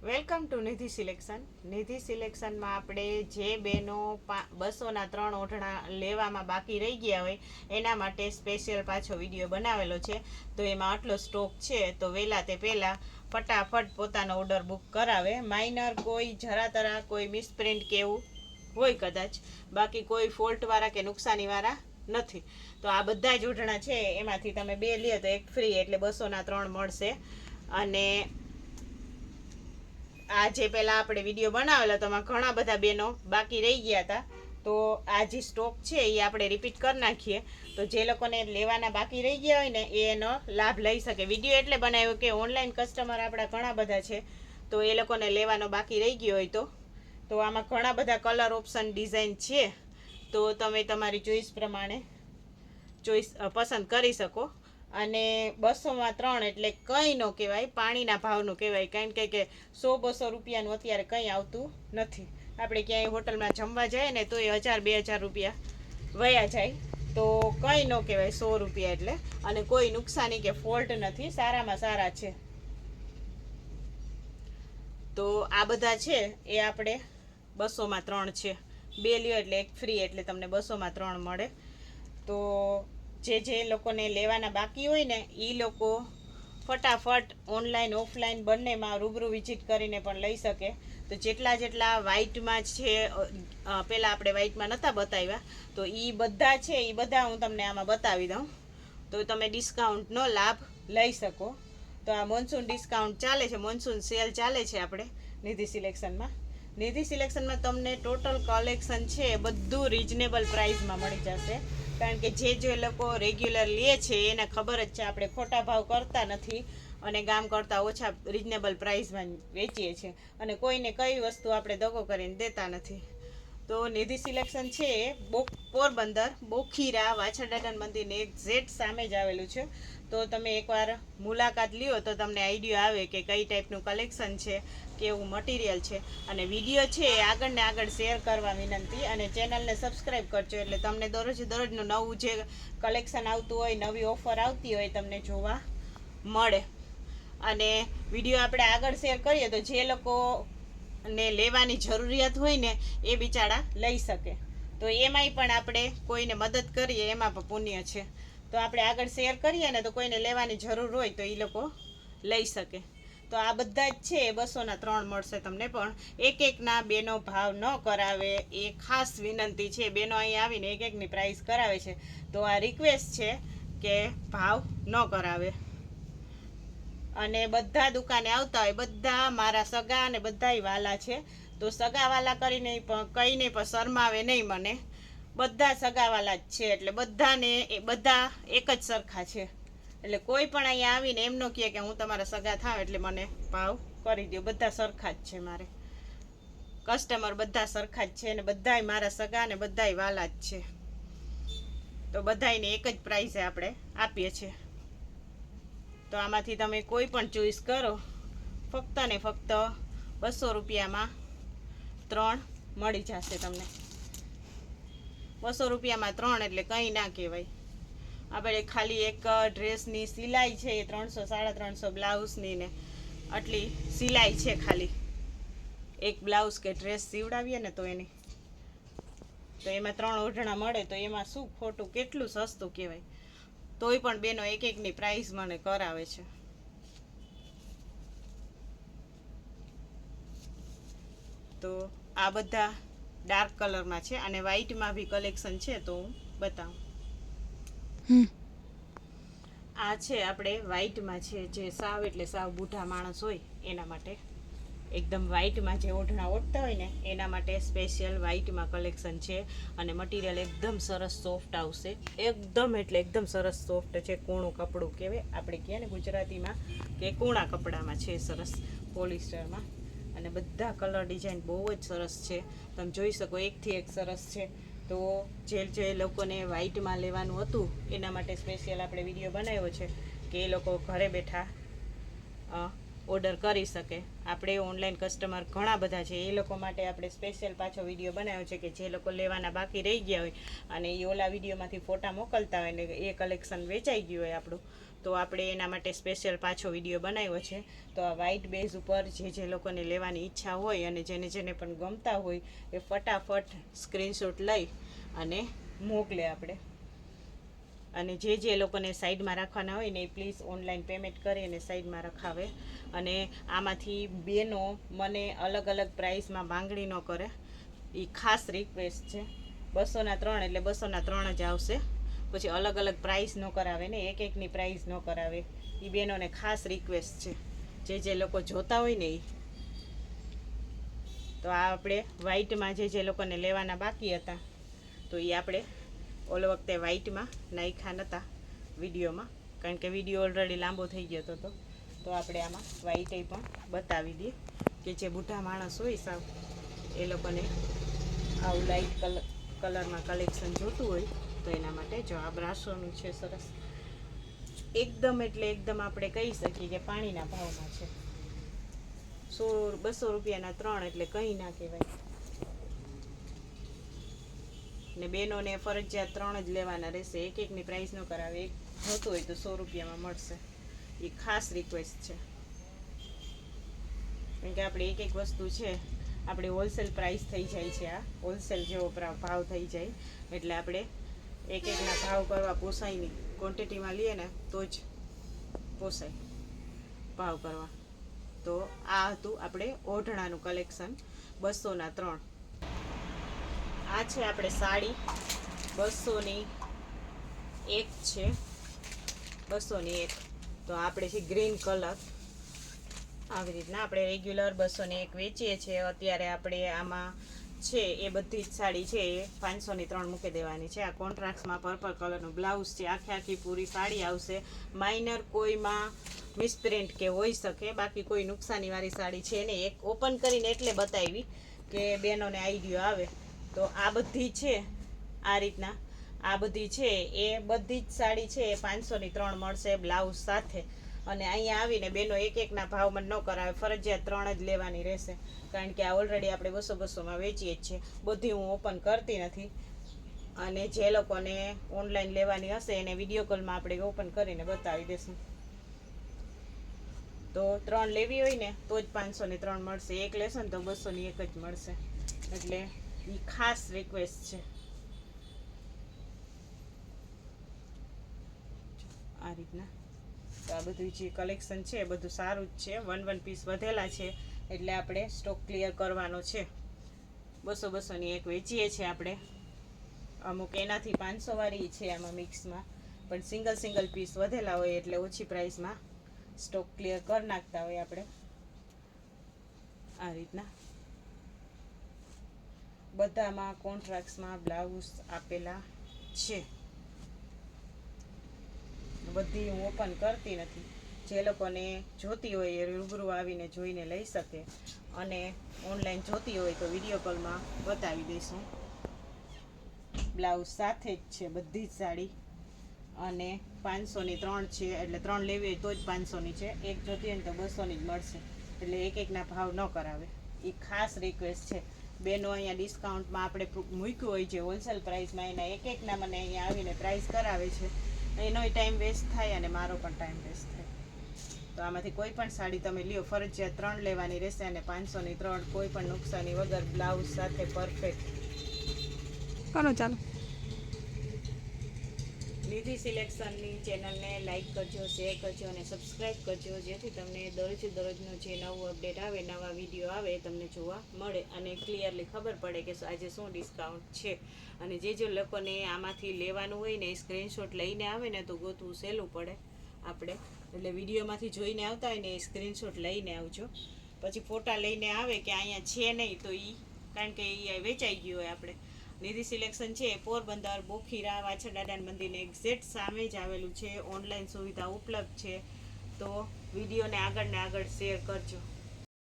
Welcome to Nidhi selection. Nidhi સિલેક્શનમાં આપણે જે બેનો 200ના 3 ઓઢણા લેવામાં બાકી રહી ગયા હોય એના માટે સ્પેશિયલ પાછો વિડીયો બનાવેલો છે. તો એમાં આટલો સ્ટોક છે તો વહેલા તે પહેલાં ફટાફટ પોતાનો ઓર્ડર બુક કરાવે. માઇનર કોઈ જરા તરા કોઈ મિસપ્રિન્ટ કે એવું હોય કદાચ, બાકી કોઈ ફોલ્ટવાળા કે નુકસાનીવાળા નથી. તો આ બધા જ ઓઢણા છે એમાંથી તમે 2 લ્યો તો 1 ફ્રી, એટલે 200ના 3 મળશે. અને આ જે પહેલાં આપણે વિડીયો બનાવેલો તો એમાં ઘણા બધા બેનો બાકી રહી ગયા હતા. તો આ જે સ્ટોક છે એ આપણે રિપીટ કરી નાખીએ, તો જે લોકોને લેવાના બાકી રહી ગયા હોય ને એ એનો લાભ લઈ શકે. વિડીયો એટલે બનાવ્યો કે ઓનલાઈન કસ્ટમર આપણા ઘણા બધા છે, તો એ લોકોને લેવાનો બાકી રહી ગયો હોય તો આમાં ઘણા બધા કલર ઓપ્શન ડિઝાઇન છે, તો તમે તમારી ચોઈસ પ્રમાણે પસંદ કરી શકો. અને 200માં 3 એટલે કંઈ ન કહેવાય, પાણીના ભાવનું કહેવાય. કારણ કે 100-200 રૂપિયાનું અત્યારે કંઈ આવતું નથી. આપણે ક્યાંય હોટલમાં જમવા જાય ને તો એ 1000-2000 રૂપિયા વયા જાય, તો કંઈ ન કહેવાય 100 રૂપિયા એટલે. અને કોઈ નુકસાની કે ફોલ્ટ નથી, સારામાં સારા છે. તો આ બધા છે એ આપણે 200માં 3 છે. 2 લ્યો એટલે 1 ફ્રી, એટલે તમને 200માં 3 મળે. તો જે લોકોને લેવાના બાકી હોય ને એ લોકો ફટાફટ ઓનલાઈન ઓફલાઈન બંનેમાં રૂબરૂ વિઝિટ કરીને પણ લઈ શકે. તો જેટલા વ્હાઇટમાં છે, પહેલાં આપણે વ્હાઇટમાં નહોતા બતાવ્યા, તો એ બધા છે એ બધા હું તમને આમાં બતાવી દઉં, તો તમે ડિસ્કાઉન્ટનો લાભ લઈ શકો. તો આ મોન્સૂન ડિસ્કાઉન્ટ ચાલે છે, મોન્સૂન સેલ ચાલે છે આપણે નિધિ સિલેક્શનમાં. નિધિ સિલેક્શનમાં તમને ટોટલ કલેક્શન છે બધું રિઝનેબલ પ્રાઇસમાં મળી જશે. કારણ કે જે લોકો રેગ્યુલર લે છે એને ખબર જ છે આપણે ખોટા ભાવ કરતા નથી અને ગામ કરતાં ઓછા રિઝનેબલ પ્રાઇસમાં વેચીએ છીએ, અને કોઈને કઈ વસ્તુ આપણે દગો કરીને દેતા નથી. તો નિધિ સિલેક્શન છે એ પોરબંદર બોખીરા વાછરડાટન મંદિરની એક્ઝેક્ટ સામે જ આવેલું છે. તો તમે એકવાર મુલાકાત લ્યો તો તમને આઈડિયા આવે કે કઈ ટાઈપનું કલેક્શન છે, કેવું મટીરિયલ છે. અને વિડીયો છે એ આગળ ને આગળ શેર કરવા વિનંતી, અને ચેનલને સબસ્ક્રાઈબ કરજો એટલે તમને દરરોજનું નવું જે કલેક્શન આવતું હોય, નવી ઓફર આવતી હોય તમને જોવા મળે. અને વિડીયો આપણે આગળ શેર કરીએ તો જે લોકો ને લેવાની જરૂરિયાત હોય ને એ બિચારા લઈ શકે. તો એમાંય પણ આપણે કોઈને મદદ કરીએ એમાં પણ પુણ્ય છે. તો આપણે આગળ શેર કરીએ ને તો કોઈને લેવાની જરૂર હોય તો એ લોકો લઈ શકે. તો આ બધા જ છે 200ના 3 મળશે તમને. પણ એકના બેનો ભાવ ન કરાવે એ ખાસ વિનંતી છે. બેનો અહીં આવીને એકની પ્રાઇસ કરાવે છે, તો આ રિક્વેસ્ટ છે કે ભાવ ન કરાવે. અને બધા દુકાને આવતા હોય બધા મારા સગા અને બધાય વાલા છે, તો સગાવાલા કરીને પણ કંઈને પણ શરમાવે નહીં મને. બધા સગાવાલા જ છે, એટલે બધાને બધા એક જ સરખા છે. એટલે કોઈ પણ અહીંયા આવીને એમ ન કહે કે હું તમારા સગા થાવ એટલે મને ભાવ કરી દો. બધા સરખા જ છે, મારે કસ્ટમર બધા સરખા જ છે, અને બધાય મારા સગા ને બધાય વાલા જ છે. તો બધાયને એક જ પ્રાઇસે આપણે આપીએ છીએ. તો આમાંથી તમે કોઈ પણ ચોઈસ કરો, ફક્ત ને ફક્ત 200 રૂપિયામાં 3 મળી જશે તમને. 200 રૂપિયામાં 3 એટલે કંઈ ના કહેવાય. આપણે ખાલી એક ડ્રેસની સિલાઈ છે એ 300-350, બ્લાઉઝની ને આટલી સિલાઈ છે. ખાલી એક બ્લાઉઝ કે ડ્રેસ સીવડાવીએ ને તો એની, તો એમાં 3 ઓઢણા મળે, તો એમાં શું ખોટું, કેટલું સસ્તું કહેવાય. તોય પણ બેનો એકની પ્રાઇસ મને કરાવે છે. તો આ બધા ડાર્ક કલરમાં છે, અને વ્હાઈટમાં બી કલેક્શન છે, તો હું બતાવું. આ છે આપણે વ્હાઈટમાં છે, જે સાવ એટલે સાવ બુઢા માણસ હોય એના માટે. એકદમ વ્હાઈટમાં જે ઓઢણા ઓઢતા હોય ને એના માટે સ્પેશિયલ વ્હાઈટમાં કલેક્શન છે. અને મટીરિયલ એકદમ સરસ સોફ્ટ આવશે, એકદમ એટલે એકદમ સરસ સોફ્ટ છે. કૂણું કપડું કહેવાય આપણે કહે ને ગુજરાતીમાં, કે કૂણા કપડામાં છે, સરસ પોલિસ્ટરમાં. અને બધા કલર ડિઝાઇન બહુ જ સરસ છે, તમે જોઈ શકો, એકથી એક સરસ છે. તો જે લોકોને વ્હાઈટમાં લેવાનું હતું એના માટે સ્પેશિયલ આપણે વિડીયો બનાવ્યો છે કે એ લોકો ઘરે બેઠા ઓર્ડર કરી શકે. આપણે ઓનલાઈન કસ્ટમર ઘણા બધા છે, એ લોકો માટે આપણે સ્પેશિયલ પાછો વિડીયો બનાવ્યો છે કે જે લોકો લેવાના બાકી રહી ગયા હોય અને એ ઓલા વિડીયોમાંથી ફોટા મોકલતા હોય ને એ કલેક્શન વેચાઈ ગયું હોય આપણું, તો આપણે એના માટે સ્પેશિયલ પાછો વિડીયો બનાવ્યો છે. તો આ વ્હાઈટ બેઝ ઉપર જે લોકોને લેવાની ઈચ્છા હોય અને જેને પણ ગમતા હોય એ ફટાફટ સ્ક્રીનશોટ લઈ અને મોકલે આપણે. અને જે લોકોને સાઈડમાં રાખવાના હોય ને એ પ્લીઝ ઓનલાઈન પેમેન્ટ કરી અને સાઈડમાં રખાવે. અને આમાંથી બેનો મને અલગ અલગ પ્રાઇસમાં માંગણી ન કરે, એ ખાસ રિક્વેસ્ટ છે. 200ના 3 એટલે 200ના 3 જ આવશે. પછી અલગ અલગ પ્રાઇસ ન કરાવે ને, એકની પ્રાઇસ ન કરાવે. એ બેનોને ખાસ રિક્વેસ્ટ છે, જે લોકો જોતા હોય ને એ. તો આ આપણે વ્હાઈટમાં જે લોકોને લેવાના બાકી હતા તો એ આપણે ઓલો વખતે વ્હાઈટમાં નાખ્યા નહોતા વિડીયોમાં, કારણ કે વિડીયો ઓલરેડી લાંબો થઈ ગયો હતો. તો આપણે આમાં વ્હાઈટ પણ બતાવી દઈએ કે જે બુઢા માણસ હોય સાવ એ લોકોને આવું લાઇટ કલરમાં કલેક્શન જોતું હોય તો એના માટે જો આ બ્રાસોનું છે સરસ. એકદમ એટલે એકદમ આપણે કહી શકીએ કે પાણીના ભાવમાં છે. 200 રૂપિયાના 3 એટલે કંઈ ના કહેવાય. ને બેનોને ફરજિયાત 3 જ લેવાના રહેશે, એકની પ્રાઇસ ન કરાવે. એક જોતું હોય તો 100 રૂપિયામાં મળશે. એ ખાસ રિક્વેસ્ટ છે, કારણ કે આપણે એક વસ્તુ છે આપણે હોલસેલ પ્રાઇસ થઈ જાય છે. આ હોલસેલ જેવો ભાવ થઈ જાય એટલે આપણે એકના ભાવ કરવા પોસાય નહીં. ક્વોન્ટિટીમાં લઈએ ને તો જ પોસાય ભાવ કરવા. તો આ હતું આપણે ઓઢણાનું કલેક્શન 200ના 3. આ છે આપણે સાડી 200ની 1 છે, 200ની 1. તો આપણે છે ગ્રીન કલર. આવી રીતના આપણે રેગ્યુલર 200ની 1 વેચીએ છીએ. અત્યારે આપણે આમાં છે એ બધી જ સાડી છે એ 500ની 3 મૂકી દેવાની છે. આ કોન્ટ્રાક્ટમાં પર્પલ કલરનું બ્લાઉઝ છે. આખી પૂરી સાડી આવશે. માઇનર કોઈમાં મિસપ્રિન્ટ કે હોઈ શકે, બાકી કોઈ નુકસાનીવાળી સાડી છે ને. એક ઓપન કરીને એટલે બતાવી કે બેનોને આઈડિયો આવે. તો આ બધી છે આ રીતના, આ બધી છે એ બધી જ સાડી છે એ 500ની 3 મળશે બ્લાઉઝ સાથે. અને અહીંયા આવીને બેનો એકના ભાવમાં ન કરાવે, ફરજિયાત 3 જ લેવાની રહેશે, કારણ કે આ ઓલરેડી આપણે 200-200માં વેચીએ જ છીએ. બધી હું ઓપન કરતી નથી. અને જે લોકોને ઓનલાઈન લેવાની હશે એને વિડીયો કોલમાં આપણે ઓપન કરીને બતાવી દઈશું. તો 3 લેવી હોય ને તો જ 500ની 3 મળશે. એક લેશો ને તો 200ની 1 જ મળશે. એટલે એ ખાસ રિક્વેસ્ટ છે. આ રીતના તો આ બધું જે કલેક્શન છે એ બધું સારું જ છે. 1 પીસ વધેલા છે એટલે આપણે સ્ટોક ક્લિયર કરવાનો છે. 200-200ની 1 વેચીએ છીએ આપણે. અમુક એનાથી 500 વાળી છે આમાં મિક્સમાં, પણ સિંગલ પીસ વધેલા હોય એટલે ઓછી પ્રાઇસમાં સ્ટોક ક્લિયર કરી નાખતા હોય આપણે. આ રીતના બધામાં કોન્ટ્રાક્ટ્સમાં બ્લાઉઝ આપેલા છે. બધી હું ઓપન કરતી નથી. જે લોકોને જોતી હોય એ રૂબરૂ આવીને જોઈને લઈ શકે, અને ઓનલાઈન જોતી હોય તો વિડીયો કોલમાં બતાવી દઈશું. બ્લાઉઝ સાથે જ છે બધી જ સાડી. અને 500ની 3 છે એટલે 3 લેવી હોય તો જ 500ની છે. એક જોતી હોય ને તો 200ની જ મળશે. એટલે એકના ભાવ ન કરાવે. એ ખાસ રિક્વેસ્ટ છે. બેનો અહીંયા ડિસ્કાઉન્ટમાં આપણે મૂક્યું હોય છે હોલસેલ પ્રાઇસમાં, એના એકના મને અહીંયા આવીને પ્રાઇસ કરાવે છે. એનોય ટાઈમ વેસ્ટ થાય અને મારો પણ ટાઈમ વેસ્ટ થાય. તો આમાંથી કોઈ પણ સાડી તમે લ્યો ફરજિયાત 3 લેવાની રહેશે. અને 500ની 3 કોઈ પણ નુકસાની વગર બ્લાઉઝ સાથે પરફેક્ટ. કરો ચાલો. નિધિ સિલેક્શનની ચેનલને લાઇક કરજો, શેર કરજો અને સબસ્ક્રાઈબ કરજો, જેથી તમને દરરોજનો જે નવું અપડેટ આવે, નવા વિડીયો આવે એ તમને જોવા મળે અને ક્લિયરલી ખબર પડે કે આજે શું ડિસ્કાઉન્ટ છે. અને જે લોકોને આમાંથી લેવાનું હોય ને એ સ્ક્રીનશોટ લઈને આવે ને તો ગોતવું સહેલું પડે આપણે. એટલે વિડીયોમાંથી જોઈને આવતા હોય ને એ સ્ક્રીનશોટ લઈને આવજો. પછી ફોટા લઈને આવે કે અહીંયા છે નહીં તો એ, કારણ કે એ વેચાઈ ગયું હોય આપણે. નિધિ સિલેક્શન છે પોરબંદર બોખીરા વાછરદાદાન મંદિરને એક્ઝેક્ટ સામે જ આવેલું છે. ઓનલાઈન સુવિધા ઉપલબ્ધ છે. તો વિડીયોને આગળ શેર કરજો.